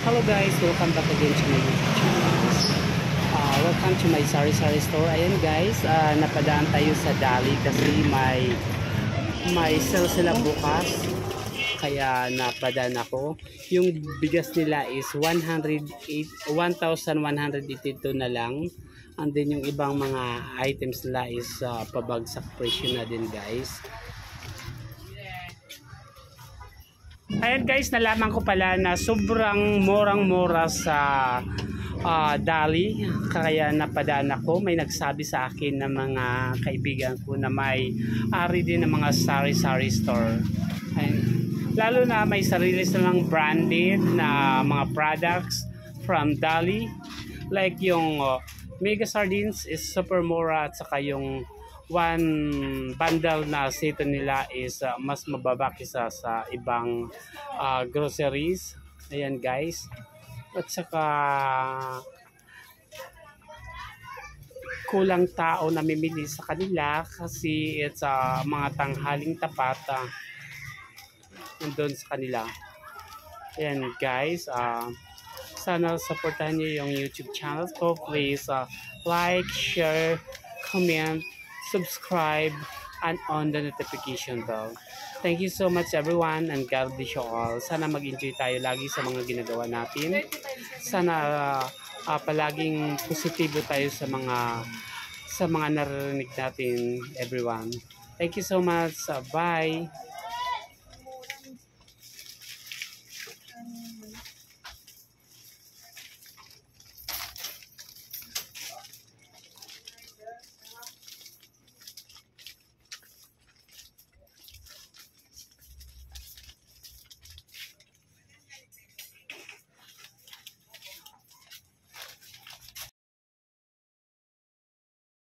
Hello guys, welcome back again to my YouTube channel. Welcome to my sari-sari store. Ayan guys, napadaan tayo sa Dali kasi may sale sila bukas. Kaya napadaan ako. Yung bigas nila is 1,182 na lang. And then yung ibang mga items nila is pabagsak presyo na din guys. Ayan guys, nalaman ko pala na sobrang murang-mura sa Dali. Kaya napadaan ako. May nagsabi sa akin na mga kaibigan ko na may ari din ng mga sari-sari store. Ayan. Lalo na may sarili silang branded na mga products from Dali. Like yung Mega Sardines is super mura at saka yung one bundle na seto nila is mas mababa kisa sa ibang groceries. Ayan guys. At saka kulang tao na namimili sa kanila kasi it's mga tanghaling tapat nandun sa kanila. Ayan guys, sana supportahan niyo yung YouTube channel ko. Please like, share, comment, subscribe, and on the notification bell. Thank you so much everyone and God bless you all. Sana mag-enjoy tayo lagi sa mga ginagawa natin. Sana palaging positibo tayo sa mga naririnig natin everyone. Thank you so much. Bye.